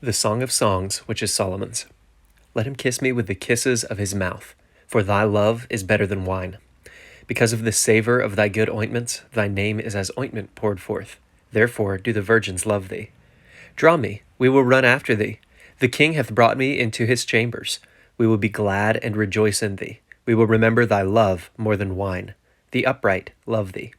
The Song of Songs, which is Solomon's. Let him kiss me with the kisses of his mouth, for thy love is better than wine. Because of the savor of thy good ointments, thy name is as ointment poured forth. Therefore do the virgins love thee. Draw me, we will run after thee. The king hath brought me into his chambers. We will be glad and rejoice in thee. We will remember thy love more than wine. The upright love thee.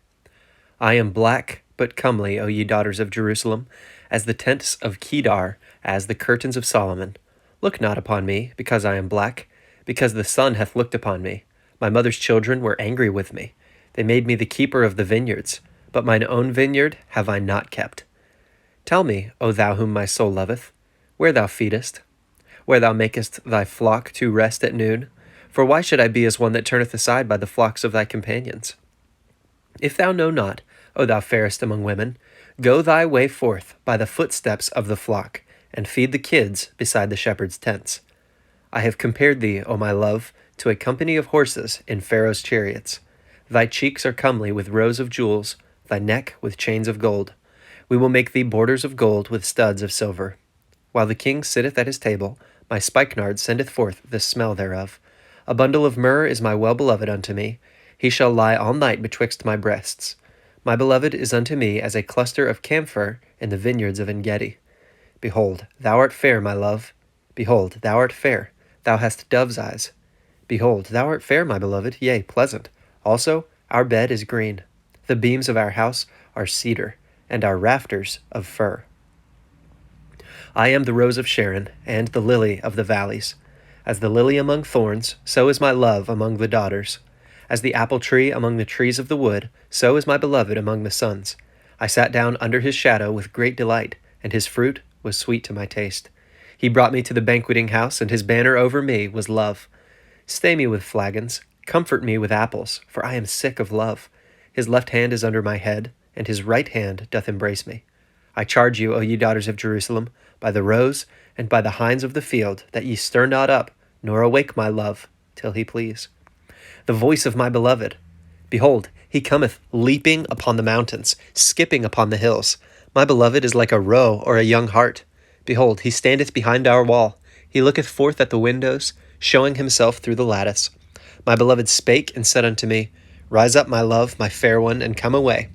I am black, but comely, O ye daughters of Jerusalem, as the tents of Kedar, as the curtains of Solomon. Look not upon me, because I am black, because the sun hath looked upon me. My mother's children were angry with me. They made me the keeper of the vineyards, but mine own vineyard have I not kept. Tell me, O thou whom my soul loveth, where thou feedest, where thou makest thy flock to rest at noon. For why should I be as one that turneth aside by the flocks of thy companions? If thou know not, O thou fairest among women, go thy way forth by the footsteps of the flock, and feed the kids beside the shepherd's tents. I have compared thee, O my love, to a company of horses in Pharaoh's chariots. Thy cheeks are comely with rows of jewels, thy neck with chains of gold. We will make thee borders of gold with studs of silver. While the king sitteth at his table, my spikenard sendeth forth the smell thereof. A bundle of myrrh is my well-beloved unto me. He shall lie all night betwixt my breasts. My beloved is unto me as a cluster of camphor in the vineyards of Engedi. Behold, thou art fair, my love. Behold, thou art fair. Thou hast dove's eyes. Behold, thou art fair, my beloved, yea, pleasant. Also, our bed is green. The beams of our house are cedar, and our rafters of fir. I am the rose of Sharon, and the lily of the valleys. As the lily among thorns, so is my love among the daughters. As the apple tree among the trees of the wood, so is my beloved among the sons. I sat down under his shadow with great delight, and his fruit was sweet to my taste. He brought me to the banqueting house, and his banner over me was love. Stay me with flagons, comfort me with apples, for I am sick of love. His left hand is under my head, and his right hand doth embrace me. I charge you, O ye daughters of Jerusalem, by the roes and by the hinds of the field, that ye stir not up, nor awake my love, till he please. The voice of my beloved. Behold, he cometh leaping upon the mountains, skipping upon the hills. My beloved is like a roe or a young hart. Behold, he standeth behind our wall. He looketh forth at the windows, showing himself through the lattice. My beloved spake and said unto me, Rise up, my love, my fair one, and come away.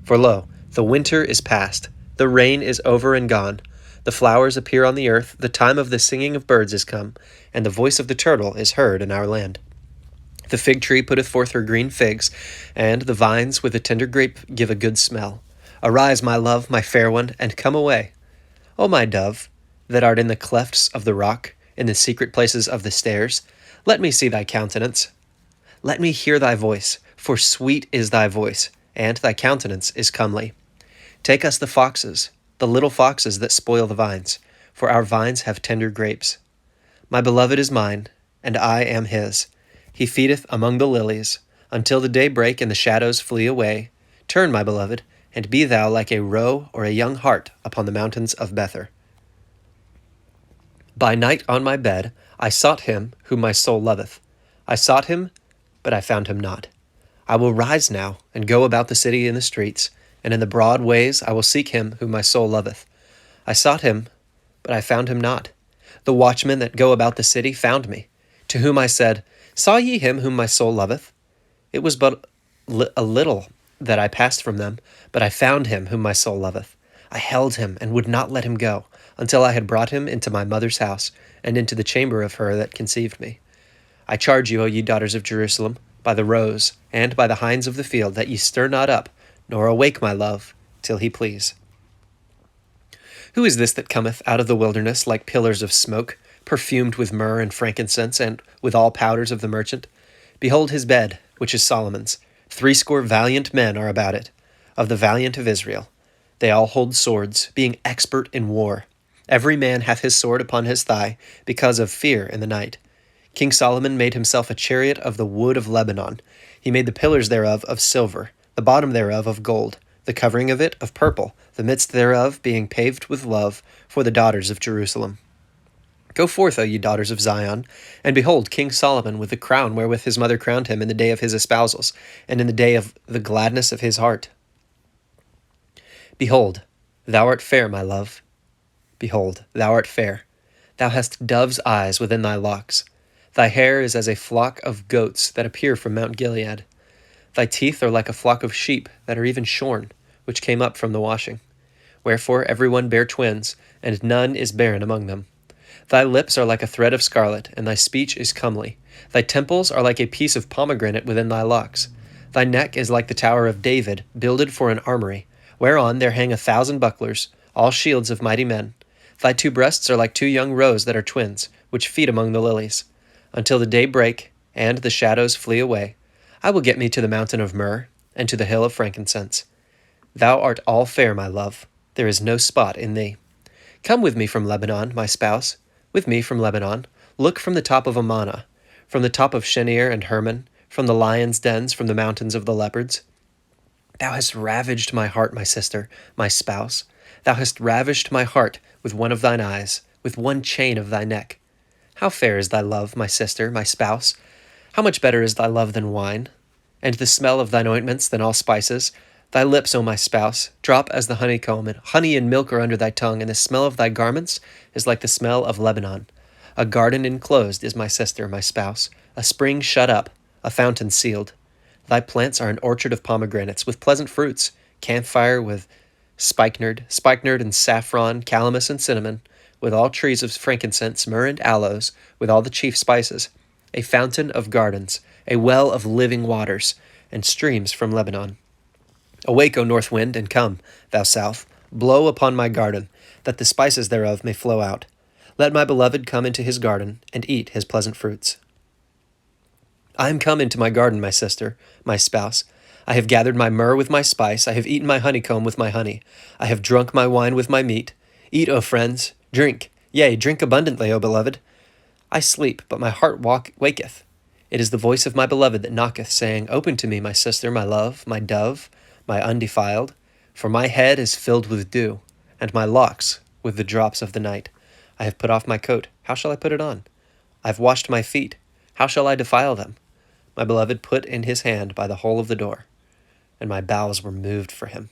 For lo, the winter is past, the rain is over and gone. The flowers appear on the earth, the time of the singing of birds is come, and the voice of the turtle is heard in our land. The fig tree putteth forth her green figs, and the vines with the tender grape give a good smell. Arise, my love, my fair one, and come away. O my dove, that art in the clefts of the rock, in the secret places of the stairs, let me see thy countenance. Let me hear thy voice, for sweet is thy voice, and thy countenance is comely. Take us the little foxes that spoil the vines, for our vines have tender grapes. My beloved is mine, and I am his. He feedeth among the lilies, until the day break and the shadows flee away. Turn, my beloved, and be thou like a roe or a young hart upon the mountains of Bether. By night on my bed I sought him whom my soul loveth. I sought him, but I found him not. I will rise now, and go about the city in the streets, and in the broad ways I will seek him whom my soul loveth. I sought him, but I found him not. The watchmen that go about the city found me, to whom I said, Saw ye him whom my soul loveth? It was but a little that I passed from them, but I found him whom my soul loveth. I held him, and would not let him go, until I had brought him into my mother's house, and into the chamber of her that conceived me. I charge you, O ye daughters of Jerusalem, by the roes, and by the hinds of the field, that ye stir not up, nor awake my love, till he please. Who is this that cometh out of the wilderness like pillars of smoke, perfumed with myrrh and frankincense, and with all powders of the merchant? Behold his bed, which is Solomon's. 80 valiant men are about it, of the valiant of Israel. They all hold swords, being expert in war. Every man hath his sword upon his thigh, because of fear in the night. King Solomon made himself a chariot of the wood of Lebanon. He made the pillars thereof of silver, the bottom thereof of gold, the covering of it of purple, the midst thereof being paved with love for the daughters of Jerusalem. Go forth, O ye daughters of Zion, and behold King Solomon with the crown wherewith his mother crowned him in the day of his espousals, and in the day of the gladness of his heart. Behold, thou art fair, my love. Behold, thou art fair. Thou hast dove's eyes within thy locks. Thy hair is as a flock of goats that appear from Mount Gilead. Thy teeth are like a flock of sheep that are even shorn, which came up from the washing. Wherefore every one bare twins, and none is barren among them. Thy lips are like a thread of scarlet, and thy speech is comely. Thy temples are like a piece of pomegranate within thy locks. Thy neck is like the tower of David, builded for an armory, whereon there hang 1,000 bucklers, all shields of mighty men. Thy 2 breasts are like 2 young roes that are twins, which feed among the lilies. Until the day break, and the shadows flee away, I will get me to the mountain of myrrh, and to the hill of frankincense. Thou art all fair, my love. There is no spot in thee. Come with me from Lebanon, my spouse, with me from Lebanon. Look from the top of Amana, from the top of Shenir and Hermon, from the lions' dens, from the mountains of the leopards. Thou hast ravaged my heart, my sister, my spouse. Thou hast ravished my heart with one of thine eyes, with one chain of thy neck. How fair is thy love, my sister, my spouse! How much better is thy love than wine, and the smell of thine ointments than all spices! Thy lips, O my spouse, drop as the honeycomb, and honey and milk are under thy tongue, and the smell of thy garments is like the smell of Lebanon. A garden enclosed is my sister, my spouse, a spring shut up, a fountain sealed. Thy plants are an orchard of pomegranates, with pleasant fruits, camphire with spikenard and saffron, calamus and cinnamon, with all trees of frankincense, myrrh and aloes, with all the chief spices, a fountain of gardens, a well of living waters, and streams from Lebanon. Awake, O north wind, and come, thou south, blow upon my garden, that the spices thereof may flow out. Let my beloved come into his garden, and eat his pleasant fruits. I am come into my garden, my sister, my spouse. I have gathered my myrrh with my spice, I have eaten my honeycomb with my honey, I have drunk my wine with my meat. Eat, O friends, drink, yea, drink abundantly, O beloved. I sleep, but my heart waketh. It is the voice of my beloved that knocketh, saying, Open to me, my sister, my love, my dove, my undefiled, for my head is filled with dew, and my locks with the drops of the night. I have put off my coat, how shall I put it on? I have washed my feet, how shall I defile them? My beloved put in his hand by the hole of the door, and my bowels were moved for him.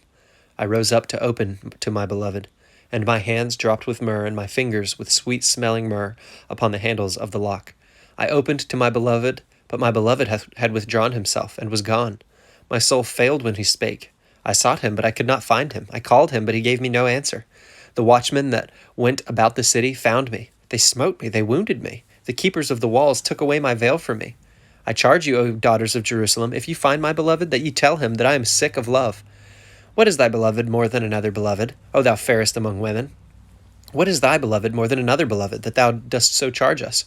I rose up to open to my beloved, and my hands dropped with myrrh, and my fingers with sweet-smelling myrrh upon the handles of the lock. I opened to my beloved, but my beloved had withdrawn himself, and was gone. My soul failed when he spake. I sought him, but I could not find him. I called him, but he gave me no answer. The watchmen that went about the city found me. They smote me, they wounded me. The keepers of the walls took away my veil from me. I charge you, O daughters of Jerusalem, if you find my beloved, that ye tell him that I am sick of love. What is thy beloved more than another beloved, O thou fairest among women? What is thy beloved more than another beloved, that thou dost so charge us?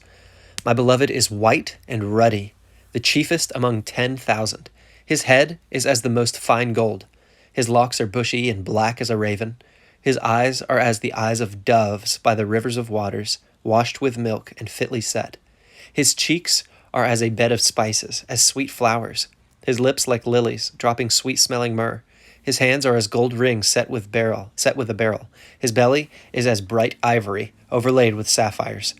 My beloved is white and ruddy, the chiefest among 10,000. His head is as the most fine gold. His locks are bushy and black as a raven. His eyes are as the eyes of doves by the rivers of waters, washed with milk and fitly set. His cheeks are as a bed of spices, as sweet flowers. His lips like lilies, dropping sweet-smelling myrrh. His hands are as gold rings set with a beryl. His belly is as bright ivory, overlaid with sapphires.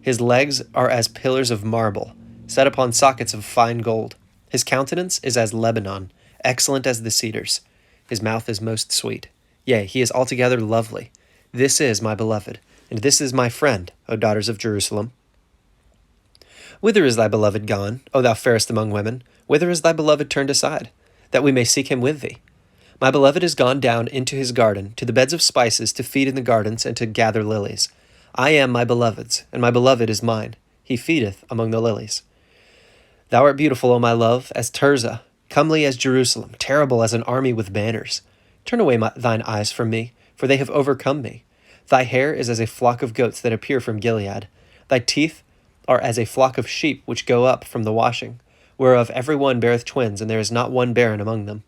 His legs are as pillars of marble, set upon sockets of fine gold. His countenance is as Lebanon, excellent as the cedars. His mouth is most sweet. Yea, he is altogether lovely. This is my beloved, and this is my friend, O daughters of Jerusalem. Whither is thy beloved gone, O thou fairest among women? Whither is thy beloved turned aside, that we may seek him with thee? My beloved is gone down into his garden, to the beds of spices, to feed in the gardens, and to gather lilies. I am my beloved's, and my beloved is mine. He feedeth among the lilies. Thou art beautiful, O my love, as Tirzah, comely as Jerusalem, terrible as an army with banners. Turn away thine eyes from me, for they have overcome me. Thy hair is as a flock of goats that appear from Gilead. Thy teeth are as a flock of sheep which go up from the washing, whereof every one beareth twins, and there is not one barren among them.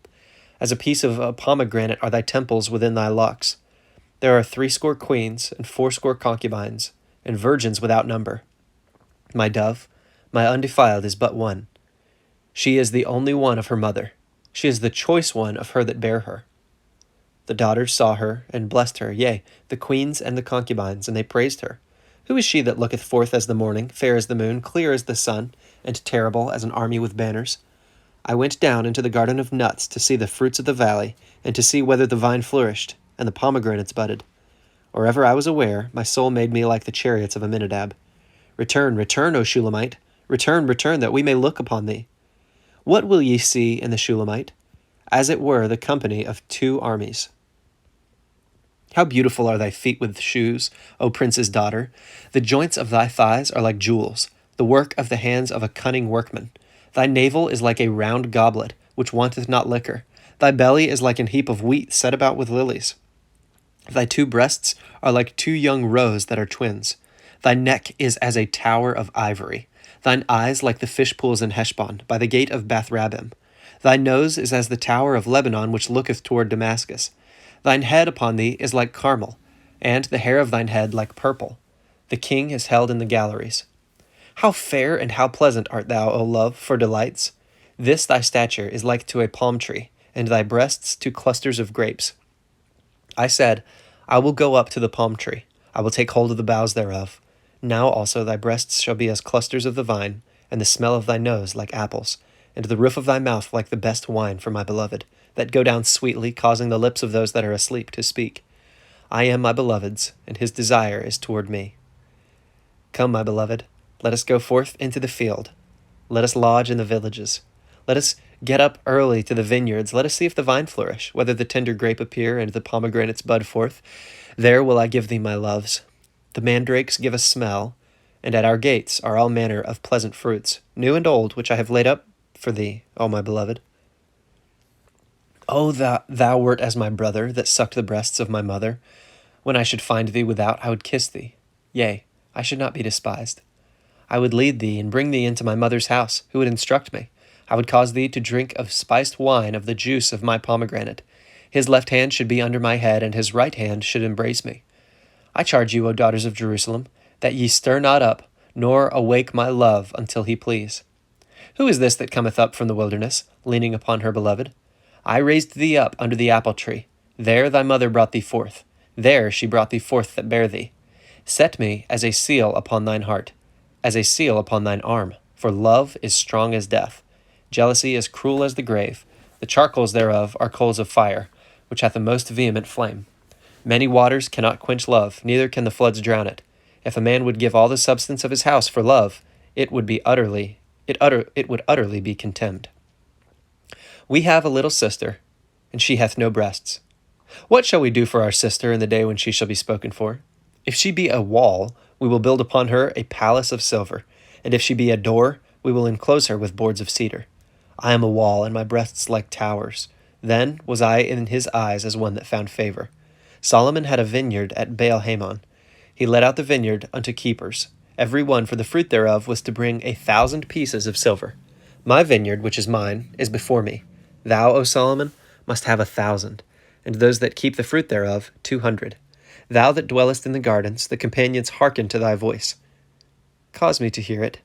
As a piece of a pomegranate are thy temples within thy locks. There are 80 queens, and 80 concubines, and virgins without number. My dove, my undefiled, is but one. She is the only one of her mother. She is the choice one of her that bare her. The daughters saw her, and blessed her, yea, the queens and the concubines, and they praised her. Who is she that looketh forth as the morning, fair as the moon, clear as the sun, and terrible as an army with banners? I went down into the garden of nuts to see the fruits of the valley, and to see whether the vine flourished, and the pomegranates budded. Or ever I was aware, my soul made me like the chariots of Aminadab. Return, return, O Shulamite! Return, return, that we may look upon thee. What will ye see in the Shulamite? As it were the company of two armies. How beautiful are thy feet with shoes, O prince's daughter! The joints of thy thighs are like jewels, the work of the hands of a cunning workman. Thy navel is like a round goblet, which wanteth not liquor. Thy belly is like an heap of wheat set about with lilies. Thy two breasts are like two young roes that are twins. Thy neck is as a tower of ivory. Thine eyes like the fish pools in Heshbon, by the gate of Bath-rabbim. Thy nose is as the tower of Lebanon, which looketh toward Damascus. Thine head upon thee is like Carmel, and the hair of thine head like purple. The king is held in the galleries. How fair and how pleasant art thou, O love, for delights! This thy stature is like to a palm tree, and thy breasts to clusters of grapes. I said, I will go up to the palm tree. I will take hold of the boughs thereof. Now also thy breasts shall be as clusters of the vine, and the smell of thy nose like apples, and the roof of thy mouth like the best wine for my beloved, that go down sweetly, causing the lips of those that are asleep to speak. I am my beloved's, and his desire is toward me. Come, my beloved, let us go forth into the field. Let us lodge in the villages. Let us get up early to the vineyards. Let us see if the vine flourish, whether the tender grape appear and the pomegranates bud forth. There will I give thee my loves. The mandrakes give a smell, and at our gates are all manner of pleasant fruits, new and old, which I have laid up for thee, O my beloved. O thou wert as my brother that sucked the breasts of my mother. When I should find thee without, I would kiss thee. Yea, I should not be despised. I would lead thee and bring thee into my mother's house, who would instruct me. I would cause thee to drink of spiced wine of the juice of my pomegranate. His left hand should be under my head, and his right hand should embrace me. I charge you, O daughters of Jerusalem, that ye stir not up, nor awake my love until he please. Who is this that cometh up from the wilderness, leaning upon her beloved? I raised thee up under the apple tree. There thy mother brought thee forth. There she brought thee forth that bare thee. Set me as a seal upon thine heart, as a seal upon thine arm, for love is strong as death. Jealousy is cruel as the grave. The charcoals thereof are coals of fire, which hath a most vehement flame. Many waters cannot quench love, neither can the floods drown it. If a man would give all the substance of his house for love, it would utterly be contemned. We have a little sister, and she hath no breasts. What shall we do for our sister in the day when she shall be spoken for? If she be a wall, we will build upon her a palace of silver, and if she be a door, we will enclose her with boards of cedar. I am a wall, and my breasts like towers. Then was I in his eyes as one that found favor. Solomon had a vineyard at Baal-Hamon. He let out the vineyard unto keepers. Every one for the fruit thereof was to bring 1,000 pieces of silver. My vineyard, which is mine, is before me. Thou, O Solomon, must have 1,000, and those that keep the fruit thereof 200. Thou that dwellest in the gardens, the companions hearken to thy voice. Cause me to hear it.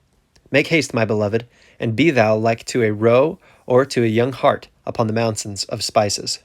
Make haste, my beloved, and be thou like to a roe or to a young hart upon the mountains of spices.